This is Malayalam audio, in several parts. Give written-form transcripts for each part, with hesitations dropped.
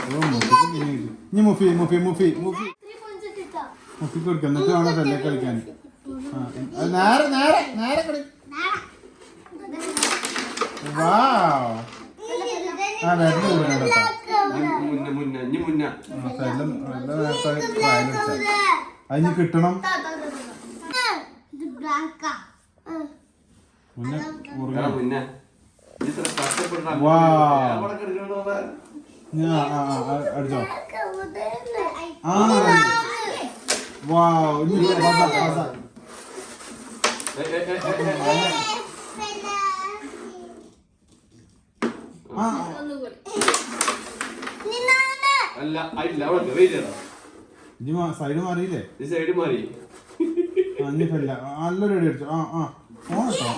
ഇനി മുഫി മുഫി മുഫി മുഫി മുഫി കൊടുക്കാം എന്നിട്ട് വേണം തന്നെ കളിക്കാൻ. നേരെ നേരെ നേരെ കളി. വാ ആ നേരത്തെ കൊടുക്കണം കേട്ടോ. അതിന് കിട്ടണം. മുന്നേ അടിച്ചോ. ആ വാ സൈഡ് മാറിയില്ലേ? സൈഡ് മാറി നല്ലൊരു അടി അടിച്ചു. ആ ആ ഓണട്ടോ.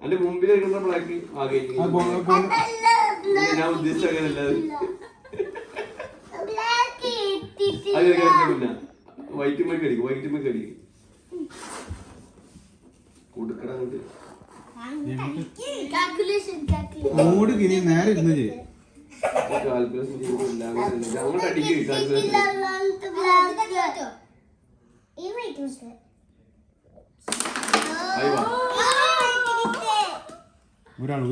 അന്റെ മുമ്പിലിരിക്കുന്ന ബ്ലാക്ക് ആകെ ഞാൻ ഉദ്ദേശിച്ച അങ്ങനല്ല. വൈറ്റ് മേക്ക് അടിക്കും കൊടുക്കണ മൂട് കിനി നേരെ ഇരുന്ന് ചെയ്യും. കാൽക്കുലേഷൻ ചെയ്തിട്ടില്ല അങ്ങോട്ട് അടിക്കും. കാൽക്കുലേഷൻ ഒരാള്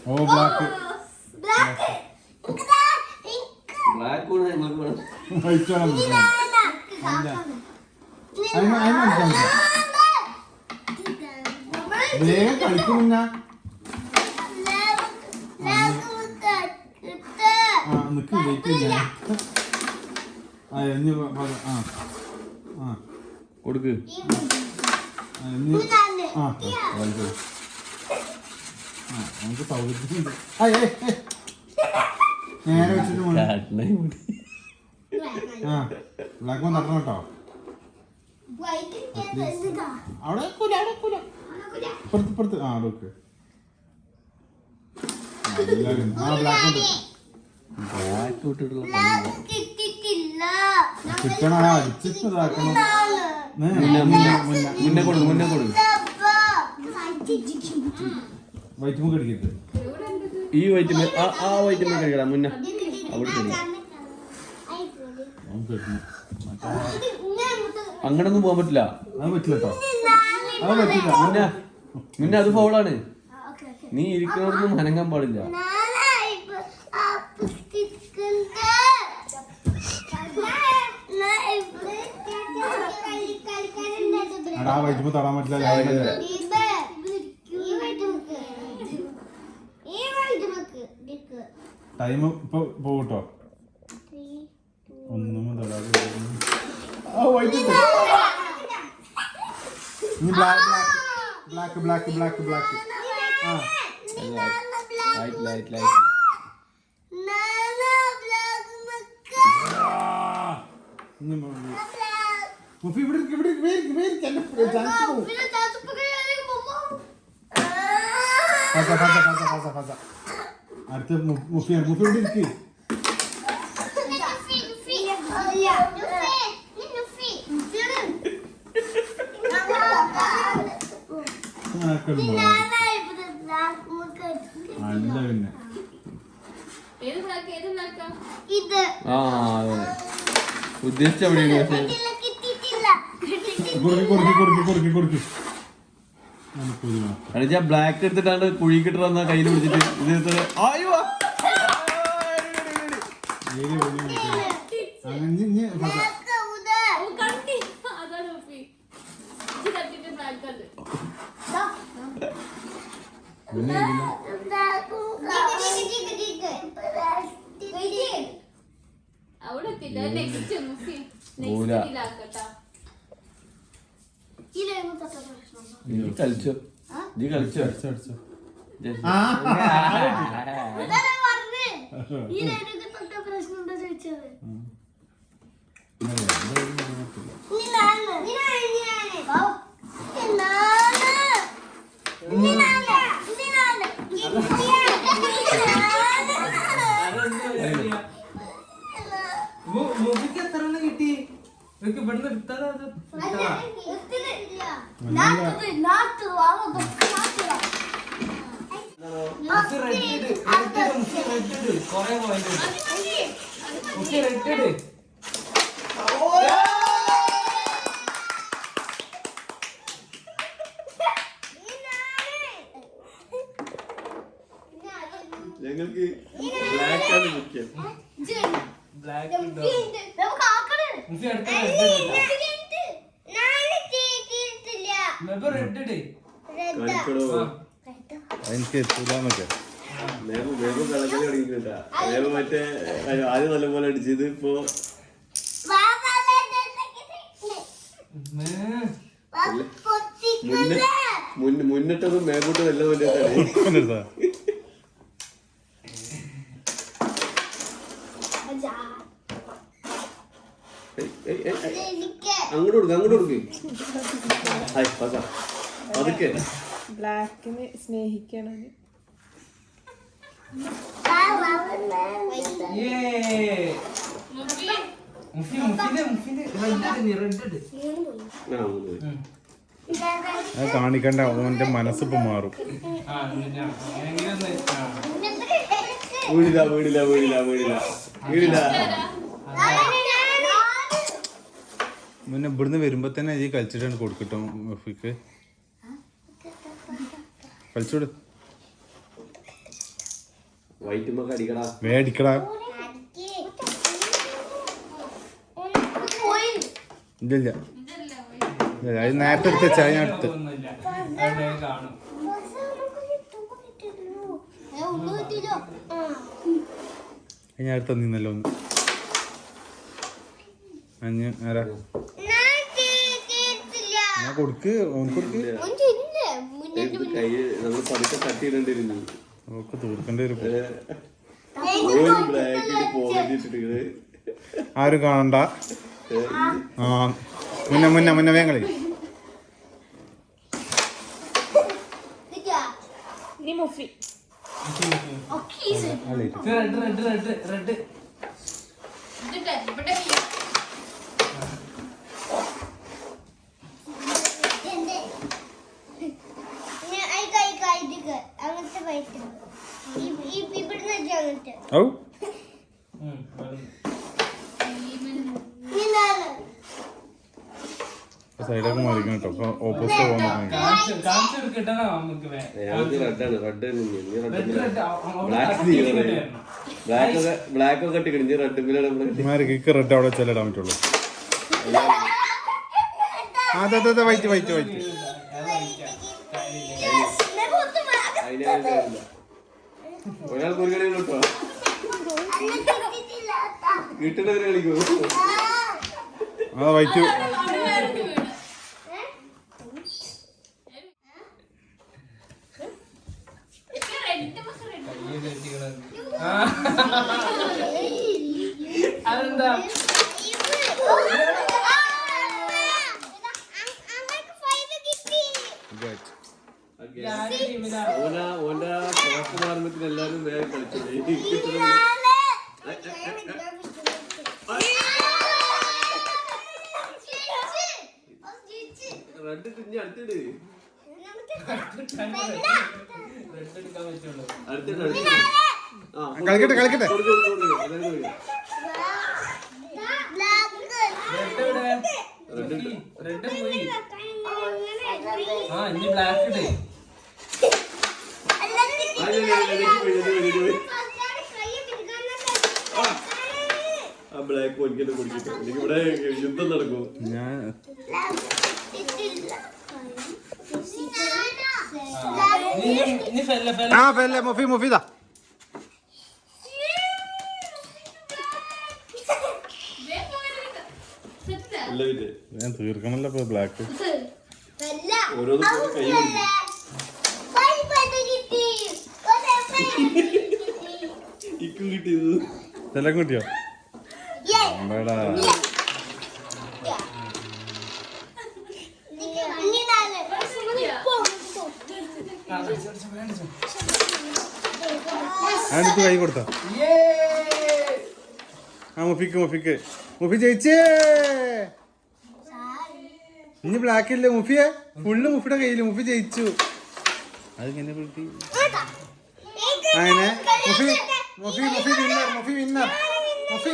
ഓ ബ്ലാക്ക് വൈറ്റ് വേഗം കളിക്കുമില്ല. നിക്ക് വെയിറ്റില്ല. കൊടുക്ക്. നമുക്ക് സൗകര്യത്തിനുണ്ട്. നേരെ വെച്ചിട്ട് ബ്ലാക്ക് നടക്കണം കേട്ടോ. അവിടെ ഇപ്പുറത്ത് അവിടെ വെക്ക്. ബ്ലാക്ക് കിട്ടണം. അടിച്ചിട്ട് ഇതാക്കണം. മുന്നേ കൊടുക്കും. വൈറ്റുമ്പോ കടിക്കരുത്. ഈ വൈറ്റുമ്പോ ആ വൈറ്റുമ്പോ കഴിക്കണം. മുന്നേ അവിടെ അങ്ങനൊന്നും പോകാൻ പറ്റില്ല. അത് പറ്റില്ല കേട്ടോ. അത് പറ്റില്ല. മുന്നേ അത് ഫൗളാണ്. നീ ഇരിക്കുന്നവർക്ക് അനങ്ങാൻ പാടില്ല. വൈറ്റുമ്പോ തൊടാൻ പറ്റില്ല. ടൈം ഇപ്പൊ പോകട്ടോ. ഒന്നും തൊടാതെ ബ്ലാക്ക് മുഫി അടുത്ത മുഫി ഇവിടെ ഇരിക്ക്. അല്ല പിന്നെ ഉദ്ദേശിച്ച ബ്ലാക്ക് എടുത്തിട്ടാണ് കുഴിക്കിട്ട് തന്ന കയ്യിൽ പിടിച്ചിട്ട് ഇത് ആയോ കളിച്ചോ നീ കളിച്ചോ അടിച്ചോ ഇവർക്ക് ഇവിടുന്ന് എടുത്താലോ അത് കൊറേ പോയിന്റ് റെഡ് ഞങ്ങൾക്ക് ബ്ലാക്ക് ആണ് മുഖ്യം. ബ്ലാക്ക് റെഡ് കളിക്കണോ? എനിക്ക് എത്തൂലെന്നൊക്കെ. വേഗം വേഗം കളക്കൽ തുടങ്ങിയിട്ടാ. വേഗം മറ്റേ ആദ്യം നല്ലപോലെ അടിച്ചത് ഇപ്പൊ മുന്നിട്ടതും മേപ്പോട്ട് നല്ല വലിയ അങ്ങോട്ട് കൊടുക്ക അങ്ങോട്ട് കൊടുക്ക്. അതൊക്കെ ബ്ലാക്കിന് സ്നേഹിക്കണം. അത് കാണിക്കണ്ട, അവന്റെ മനസ്സിപ്പോ മാറും. വീടില്ല വീടില്ല വീടില്ല വീടില്ല വീടില്ല. മുന്നേ ഇവിടുന്ന് വരുമ്പോ തന്നെ ഈ കളിച്ചിട്ടാണ് കൊടുക്കട്ടോ. മഫിക്ക് കളിച്ചോട്, വൈറ്റുമ്പോ അടിക്കടാ, വേടിക്കടാ. ഇല്ല അത് നേരത്തെ എടുത്ത ചായ ഞാൻ എടുത്ത് ഞാൻ അടുത്ത് നിന്നല്ലോ ഒന്ന്. അഞ്ഞ് ആരാ ഞാൻ കൊടുക്ക്, ഓൻ കൊടുക്ക്. കൈ നമ്മൾ പതുക്കെ തട്ടിയിടണ്ടിരുന്നു. ഓക്ക് തീർക്കേണ്ടി വരും. ബ്ലാക്കിട്ട് പോകണ്ടിട്ട് ആരും കാണണ്ട. ആ മുന്നേ മുന്നേ മുന്നേ വേങ്ങളി മുഫി റെഡ് റെഡ് റെഡ് റെഡ് ഔ സൈഡൊക്കെ മാറിക്കണം കേട്ടോ. അപ്പൊ ഓപ്പോസിറ്റ് പോകാൻ ബ്ലാക്ക് ഒക്കെ ഇട്ടിക്കണിഞ്ഞ് റെഡ് കിക്ക് റെഡ് അവിടെ ചെല്ലിടാൻ പറ്റുള്ളൂ. അതെ അതെ അതെ വൈറ്റ് വൈറ്റ് വൈറ്റ്. ഒരാൾക്ക് ഒരു കളി കേട്ടോ, കിട്ടുന്നവര് കളിക്കൂ. അതാ വൈറ്റ്. അതെന്താ ഓന്റെ ഷോക്ക് മാറുമ്പത്തിന് എല്ലാരും വേഗം കളിച്ചത്. റെഡ് തിരിഞ്ഞ് അടുത്തിട്, അടുത്തിട്ട് കളിക്കട്ടെ കളിക്കട്ടെ. റെഡ് പോയി. ആ ഇനി ബ്ലാക്ക് ഇട്. ബ്ലാക്ക് ഒരിക്കലും കുടിക്കട്ടെ, എനിക്ക് ഇവിടെ യുദ്ധം നടക്കും. ഞാൻ ആ ഫെല്ലേ മുഫി മുഫിദാ. ഞാൻ തീർക്കണല്ലോ ഇപ്പൊ ബ്ലാക്ക്. ഓരോന്നും കൈ ഇക്കും കിട്ടിയത് ചെല്ലം കിട്ടിയോ? അമ്പടാ അടുത്ത് കൈ കൊടുത്ത. ആ മുഫിക്ക് മുഫിക്ക് മുഫി ജയിച്ചേ. ഇനി ബ്ലാക്ക് ഇല്ലേ മുഫിയെ? ഫുള്ള് മുഫിയുടെ കയ്യില്. മുഫി ജയിച്ചു. അതിങ്ങനെ അങ്ങനെ മുഫി വിന്നർ. മുഫി